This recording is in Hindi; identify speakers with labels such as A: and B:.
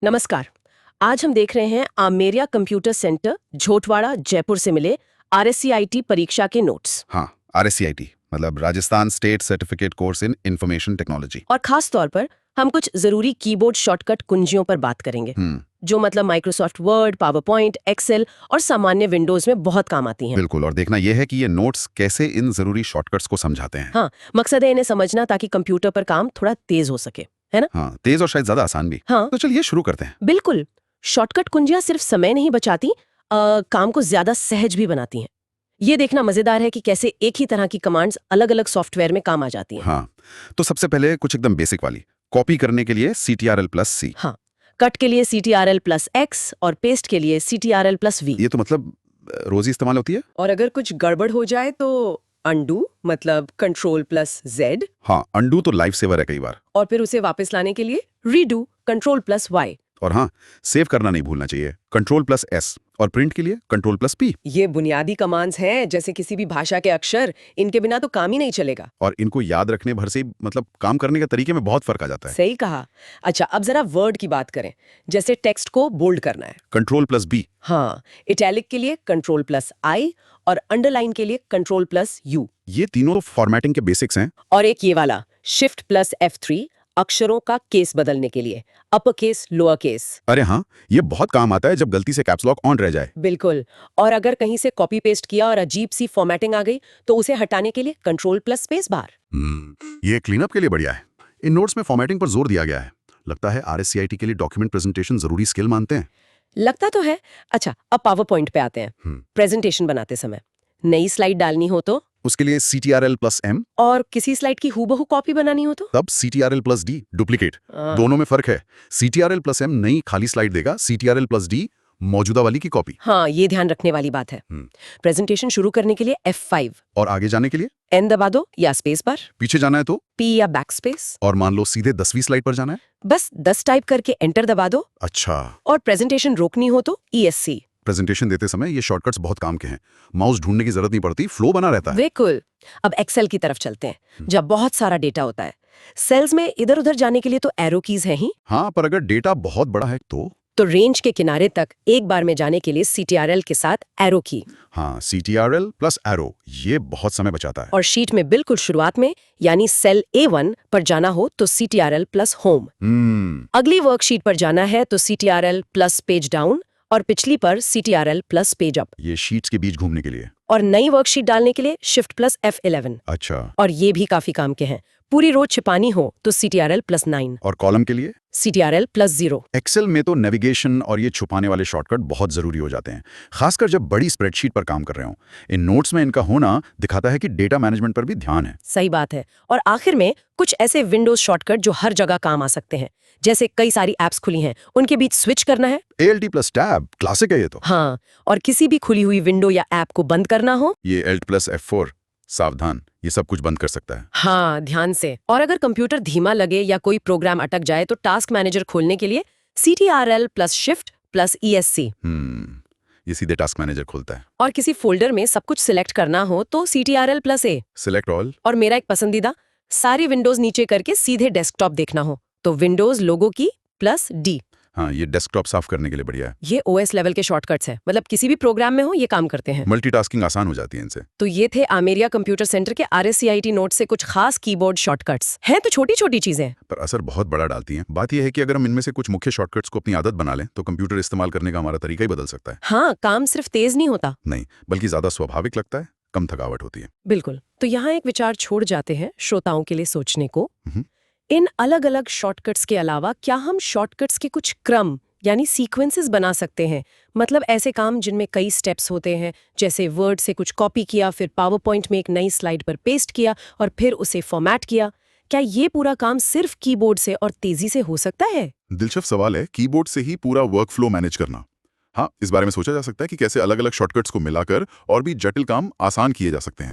A: नमस्कार। आज हम देख रहे हैं आमेरिया कंप्यूटर सेंटर झोटवाड़ा जयपुर से मिले RSCIT परीक्षा के नोट्स
B: हाँ, RSCIT मतलब Rajasthan state certificate course in information technology.
A: और खास तौर पर हम कुछ जरूरी कीबोर्ड शॉर्टकट कुंजियों पर बात करेंगे जो मतलब Microsoft Word, PowerPoint, Excel और सामान्य विंडोज में बहुत काम आती हैं।
B: बिल्कुल, और देखना यह है कि ये नोट्स कैसे इन जरूरी शॉर्टकट्स को समझाते हैं।
A: हाँ, मकसद है इन्हें समझना ताकि कंप्यूटर पर काम थोड़ा तेज हो सके, है ना?
B: हाँ, तेज और शायद ज्यादा आसान भी।
A: हाँ,
B: तो चलिए शुरू करते हैं।
A: बिल्कुल। शॉर्टकट कुंजियां सिर्फ समय नहीं बचाती, काम को ज्यादा सहज भी बनाती हैं। ये देखना मजेदार है कि कैसे एक ही तरह की कमांड्स अलग अलग सॉफ्टवेयर में काम आ जाती हैं।
B: हाँ, तो सबसे पहले कुछ एकदम बेसिक वाली। कॉपी करने के लिए CTRL+C।
A: हाँ, कट के लिए CTRL+X और पेस्ट के लिए CTRL+V।
B: ये तो मतलब रोज इस्तेमाल होती है।
A: और अगर कुछ गड़बड़ हो जाए तो अंडू मतलब Ctrl+Z।
B: हाँ, अंडू तो लाइफ सेवर है कई बार।
A: और फिर उसे वापस लाने के लिए रीडू Ctrl+Y।
B: और हाँ, सेव करना नहीं भूलना चाहिए, Ctrl+S। और प्रिंट के लिए Ctrl+P।
A: ये बुनियादी कमांड्स हैं, जैसे किसी भी भाषा के अक्षर, इनके बिना तो काम ही नहीं चलेगा।
B: और इनको याद रखने भर से मतलब काम करने के तरीके में बहुत फर्क आ जाता है।
A: सही कहा। अच्छा, अब जरा वर्ड की बात करें। जैसे टेक्स्ट को बोल्ड करना है,
B: Ctrl+B।
A: हाँ, इटैलिक के लिए Ctrl+I और अंडरलाइन के लिए Ctrl+U।
B: ये तीनों तो फॉर्मेटिंग के बेसिक्स हैं।
A: और एक ये वाला Shift+F3 अक्षरों का केस बदलने के लिए, अपर केस, लोअर केस।
B: अरे हाँ, ये बहुत काम आता है जब गलती से कैप्स लॉक ऑन रह जाए।
A: बिल्कुल। और अगर कहीं से कॉपी पेस्ट किया और अजीब सी फॉर्मेटिंग आ गई तो उसे हटाने के लिए Ctrl+स्पेस बार।
B: ये क्लीनअप के लिए बढ़िया है। इन नोट्स में फॉर्मेटिंग पर जोर दिया गया है। लगता है RSCIT के लिए डॉक्यूमेंट प्रेजेंटेशन जरूरी स्किल मानते हैं।
A: लगता तो है। अच्छा, अब पावर पॉइंट पे आते हैं। प्रेजेंटेशन बनाते समय नई स्लाइड डालनी हो तो,
B: उसके लिए CTRL+M।
A: और किसी स्लाइड की हूबहू कॉपी बनानी हो तो
B: तब CTRL+D डुप्लीकेट। दोनों में फर्क है। CTRL+M नई खाली स्लाइड देगा, CTRL+D मौजूदा वाली की कॉपी।
A: हाँ, ये ध्यान रखने वाली बात है। प्रेजेंटेशन शुरू करने के लिए F5
B: और आगे जाने के लिए
A: N दबा दो या स्पेस बार,
B: पीछे जाना है तो
A: P या बैक स्पेस।
B: और मान लो सीधे 10वीं स्लाइड पर जाना है।
A: बस 10 टाइप करके एंटर दबा दो।
B: अच्छा,
A: और प्रेजेंटेशन रोकनी हो तो ESC।
B: प्रेजेंटेशन देते समय ये शॉर्टकट्स बहुत काम के हैं। माउस ढूंढने की जरूरत नहीं पड़ती, फ्लो बना रहता है।
A: बिल्कुल। अब एक्सेल की तरफ चलते हैं, जब बहुत सारा डेटा होता है। सेल्स में इधर उधर जाने के लिए तो एरो कीज हैं ही।
B: हाँ, पर अगर डेटा बहुत बड़ा है
A: तो रेंज के किनारे तक एक बार में जाने के लिए CTRL के साथ एरो की।
B: हाँ, CTRL+Arrow ये बहुत समय बचाता है।
A: और शीट में बिल्कुल शुरुआत में यानी सेल A1 पर जाना हो तो CTRL+Home। अगली वर्कशीट पर जाना है तो CTRL+Page डाउन और पिछली पर CTRL+Page अप।
B: ये शीट्स के बीच घूमने के लिए।
A: और नई वर्कशीट डालने के लिए Shift+F11।
B: अच्छा,
A: और ये भी काफी काम के हैं। पूरी रो छिपानी हो तो CTRL+9
B: और कॉलम के लिए
A: CTRL+0।
B: एक्सेल में तो नेविगेशन और ये छुपाने वाले शॉर्टकट बहुत जरूरी हो जाते हैं, खासकर जब बड़ी स्प्रेडशीट पर काम कर रहे हो। इन नोट्स में इनका होना दिखाता है कि डेटा मैनेजमेंट पर भी ध्यान है।
A: सही बात है। और आखिर में कुछ ऐसे विंडोज शॉर्टकट जो हर जगह काम आ सकते हैं, जैसे कई सारी एप्स खुली हैं, उनके बीच स्विच करना है।
B: ALT+Tab क्लासिक है ये तो।
A: हाँ, और किसी भी खुली हुई विंडो या ऐप को बंद करना हो,
B: ये Alt+F4 सावधान, ये सब कुछ बंद कर सकता है।
A: हाँ, ध्यान से। और अगर कंप्यूटर धीमा लगे या कोई प्रोग्राम अटक जाए तो टास्क मैनेजर खोलने के लिए CTRL+Shift+ESC।
B: ये सीधे टास्क मैनेजर खोलता है।
A: और किसी फोल्डर में सब कुछ सिलेक्ट करना हो तो CTRL+A।
B: Select all.
A: और मेरा एक पसंदीदा, सारी विंडोज नीचे करके सीधे डेस्कटॉप देखना हो तो विंडोज लोगो की +D।
B: हाँ, ये डेस्कटॉप साफ करने के लिए बढ़िया है।
A: ये OS लेवल के शॉर्टकट्स हैं, मतलब किसी भी प्रोग्राम में हो ये काम करते हैं।
B: मल्टीटास्किंग आसान हो जाती है इनसे।
A: तो ये थे आमेरिया कंप्यूटर सेंटर के RSCIT नोट से कुछ खास कीबोर्ड शॉर्टकट्स। हैं तो छोटी छोटी चीजें,
B: पर असर बहुत बड़ा डालती हैं। बात यह है कि अगर हम इनमें से कुछ मुख्य शॉर्टकट्स को अपनी आदत बना लें तो कंप्यूटर इस्तेमाल करने का हमारा तरीका ही बदल सकता है।
A: हाँ, काम सिर्फ तेज नहीं होता।
B: नहीं, बल्कि ज्यादा स्वाभाविक लगता है, कम थकावट होती है।
A: बिल्कुल। तो यहाँ एक विचार छोड़ जाते हैं श्रोताओं के लिए सोचने को। इन अलग अलग शॉर्टकट्स के अलावा क्या हम शॉर्टकट्स के कुछ क्रम यानी सीक्वेंसेस बना सकते हैं? मतलब ऐसे काम जिनमें कई स्टेप्स होते हैं, जैसे वर्ड से कुछ कॉपी किया, फिर पावर पॉइंट में एक नई स्लाइड पर पेस्ट किया और फिर उसे फॉर्मेट किया। क्या ये पूरा काम सिर्फ कीबोर्ड से और तेजी से हो सकता है?
B: दिलचस्प सवाल है, कीबोर्ड से ही पूरा वर्क फ्लो मैनेज करना। हाँ, इस बारे में सोचा जा सकता है कि कैसे अलग अलग शॉर्टकट्स को मिलाकर और भी जटिल काम आसान किए जा सकते हैं।